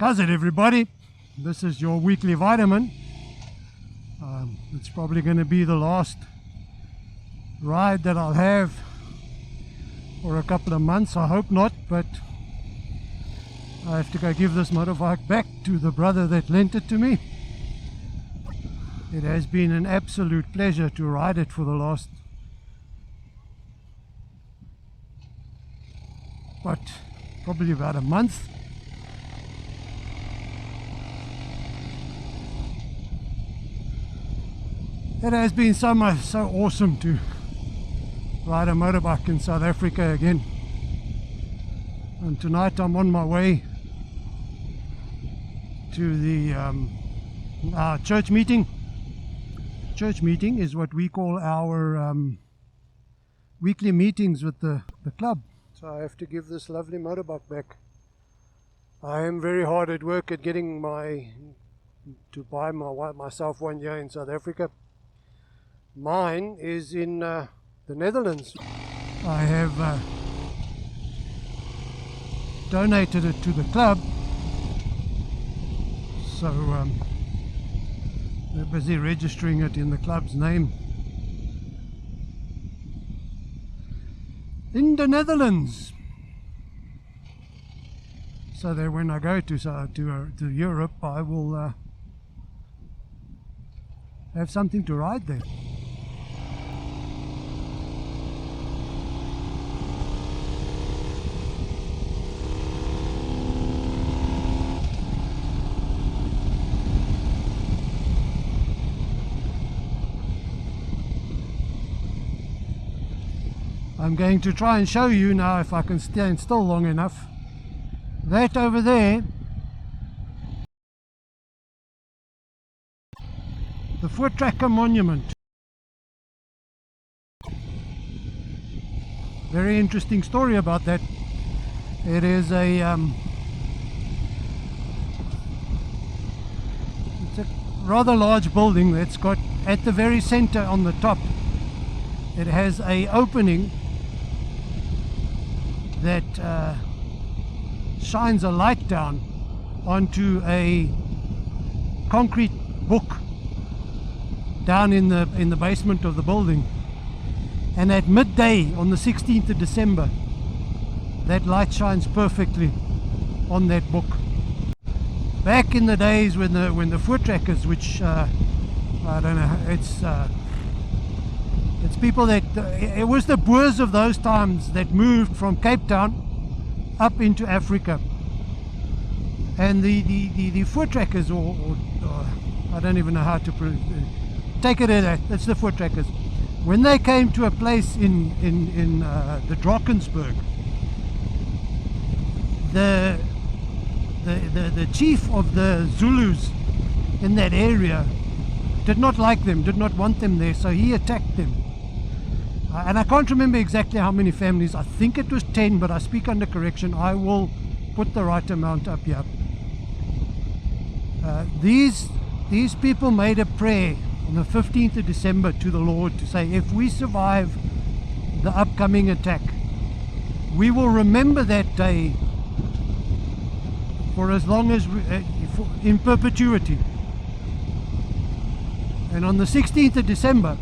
How's it, everybody? This is your weekly vitamin. It's probably going to be the last ride that I'll have for a couple of months. I hope not, but I have to go give this motorbike back to the brother that lent it to me. It has been an absolute pleasure to ride it for the last probably about a month. It has been so awesome to ride a motorbike in South Africa again. And tonight I'm on my way to the our church meeting. Church meeting is what we call our weekly meetings with the club. So I have to give this lovely motorbike back. I am very hard at work at getting to buy myself one here in South Africa. Mine is in the Netherlands. I have donated it to the club, so they're busy registering it in the club's name. In the Netherlands, so that when I go to Europe, I will have something to ride there. I'm going to try and show you now, if I can stand still long enough, that over there, the Voortrekker Monument. Very interesting story about that. It is it's a rather large building that's got, at the very center on the top, it has a opening that shines a light down onto a concrete book down in the basement of the building, and at midday on the 16th of December that light shines perfectly on that book. Back in the days when the Voortrekkers, which I don't know, it's people that, it was the Boers of those times that moved from Cape Town up into Africa. And the Voortrekkers, or I don't even know how to take it as that, it's the Voortrekkers. When they came to a place in the Drakensberg, the chief of the Zulus in that area did not like them, did not want them there, so he attacked them. And I can't remember exactly how many families. I think it was 10, but I speak under correction. I will put the right amount up here. These people made a prayer on the 15th of December to the Lord to say, if we survive the upcoming attack, we will remember that day for as long as in perpetuity. And on the 16th of December,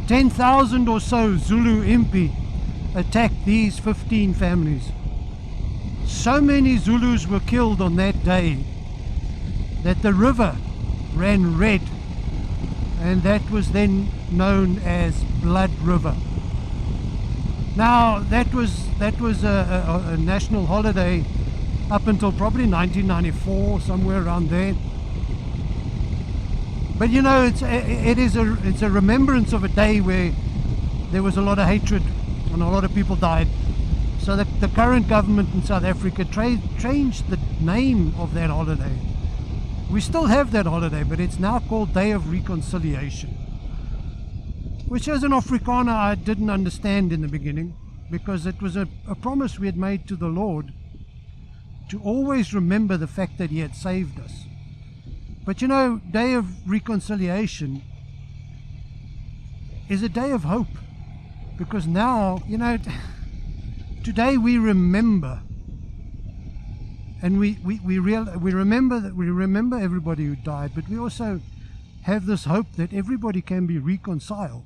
10,000 or so Zulu impi attacked these 15 families. So many Zulus were killed on that day that the river ran red, and that was then known as Blood River. Now that was a national holiday up until probably 1994, somewhere around there. But you know, it's a remembrance of a day where there was a lot of hatred and a lot of people died. So the current government in South Africa changed the name of that holiday. We still have that holiday, but it's now called Day of Reconciliation, which as an Afrikaner I didn't understand in the beginning, because it was a promise we had made to the Lord to always remember the fact that he had saved us. But you know, Day of Reconciliation is a day of hope, because now, you know, today we remember And we remember everybody who died, but we also have this hope that everybody can be reconciled.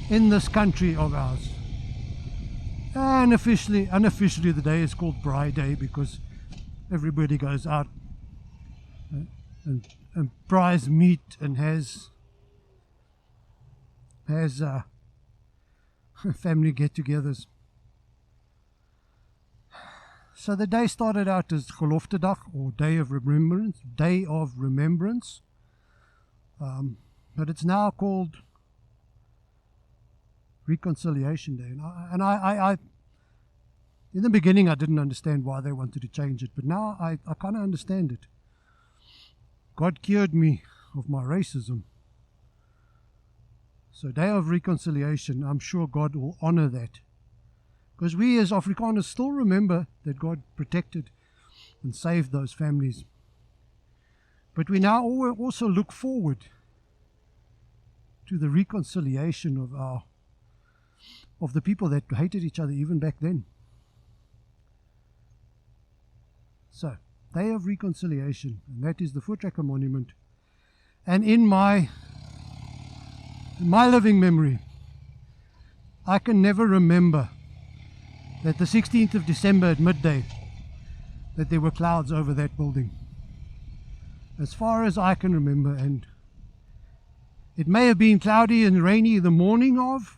In this country of ours. And unofficially the day is called Bride Day because everybody goes out and buys meat and has family get-togethers. So the day started out as Geloftedag, or Day of Remembrance, but it's now called Reconciliation Day. And I in the beginning I didn't understand why they wanted to change it, but now I kind of understand it. God cured me of my racism. So Day of Reconciliation, I'm sure God will honor that. Because we as Afrikaners still remember that God protected and saved those families. But we now also look forward to the reconciliation of the people that hated each other even back then. So, Day of Reconciliation, and that is the Voortrekker Monument. And in my living memory, I can never remember that the 16th of December at midday, that there were clouds over that building. As far as I can remember, and it may have been cloudy and rainy the morning of,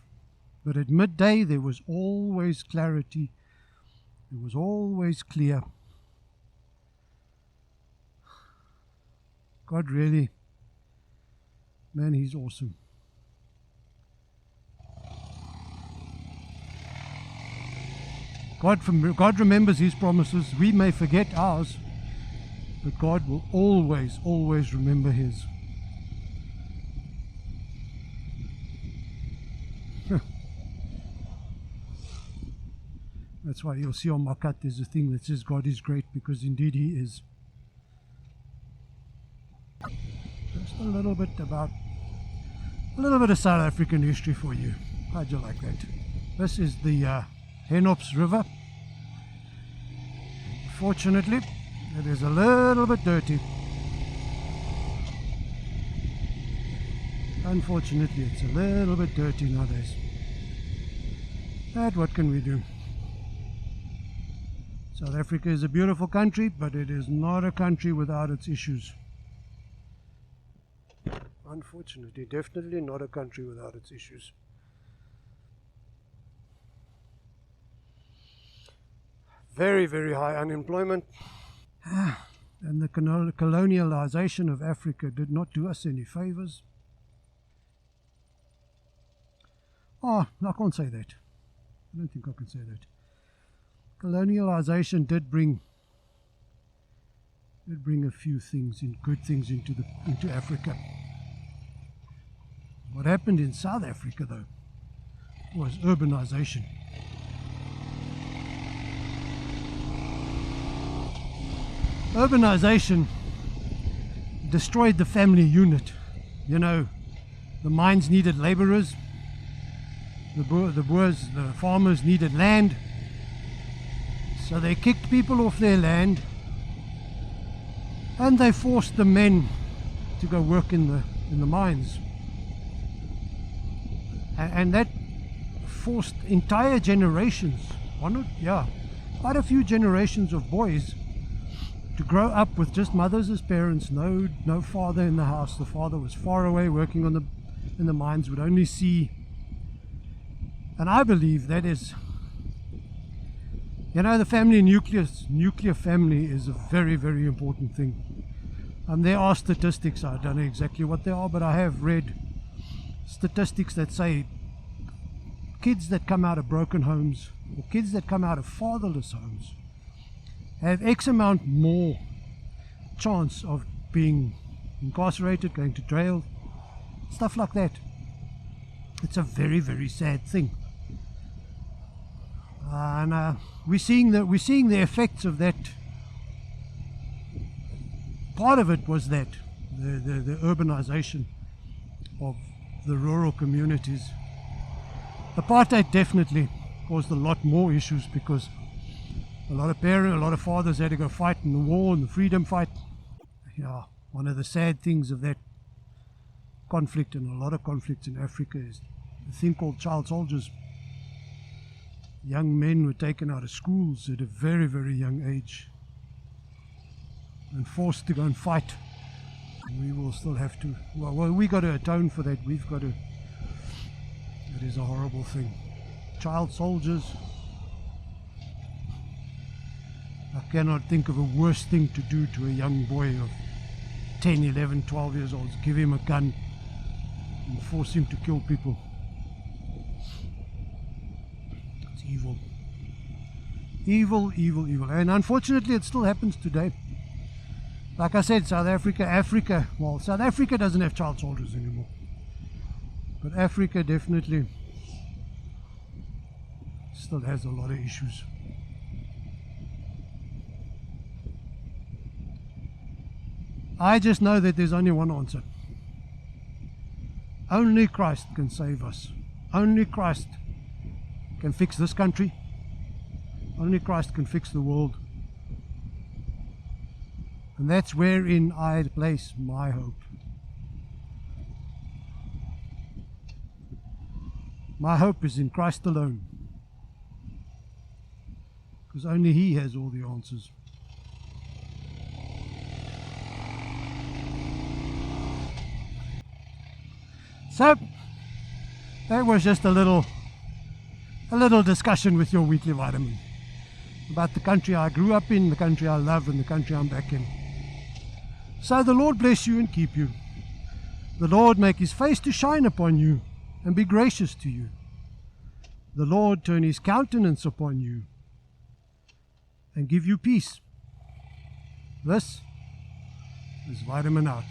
but at midday there was always clarity. It was always clear. God really, man, He's awesome. God remembers His promises. We may forget ours, but God will always, always remember His. That's why you'll see on my cut there's a thing that says God is great, because indeed He is. Just a little bit of South African history for you. How'd you like that? This is the Henops River. Fortunately, it is a little bit dirty. Unfortunately, it's a little bit dirty nowadays. But what can we do? South Africa is a beautiful country, but it is not a country without its issues. Unfortunately, definitely not a country without its issues. Very, very high unemployment. And the colonialization of Africa did not do us any favors. Oh, I can't say that. I don't think I can say that. Colonialization did bring a few things, good things into Africa. What happened in South Africa, though, was urbanization. Urbanization destroyed the family unit. You know, the mines needed laborers, the farmers needed land, so they kicked people off their land and they forced the men to go work in the mines. And that forced entire generations, quite a few generations of boys to grow up with just mothers as parents, no father in the house. The father was far away working in the mines, would only see. And I believe that is, the family nuclear family is a very, very important thing. There are statistics, I don't know exactly what they are, but I have read statistics that say kids that come out of broken homes, or kids that come out of fatherless homes, have X amount more chance of being incarcerated, going to jail, stuff like that. It's a very, very sad thing. And we're seeing the effects of that. Part of it was that the urbanization of the rural communities, Apartheid definitely caused a lot more issues because a lot of parents, a lot of fathers had to go fight in the war and the freedom fight. Yeah, one of the sad things of that conflict, and a lot of conflicts in Africa, is the thing called child soldiers. Young men were taken out of schools at a very, very young age and forced to go and fight. And we will still have to, well, we got to atone for that. We've got to, it is a horrible thing. Child soldiers, I cannot think of a worse thing to do to a young boy of 10, 11, 12 years old. Give him a gun and force him to kill people. It's evil. Evil, evil, evil. And unfortunately it still happens today. Like I said, South Africa, well, South Africa doesn't have child soldiers anymore. But Africa definitely still has a lot of issues. I just know that there's only one answer. Only Christ can save us. Only Christ can fix this country. Only Christ can fix the world. And that's wherein I place my hope. My hope is in Christ alone. Because only He has all the answers. So, that was just a little discussion with your weekly vitamin about the country I grew up in, the country I love, and the country I'm back in. So the Lord bless you and keep you. The Lord make His face to shine upon you and be gracious to you. The Lord turn His countenance upon you and give you peace. This is Vitamin Out.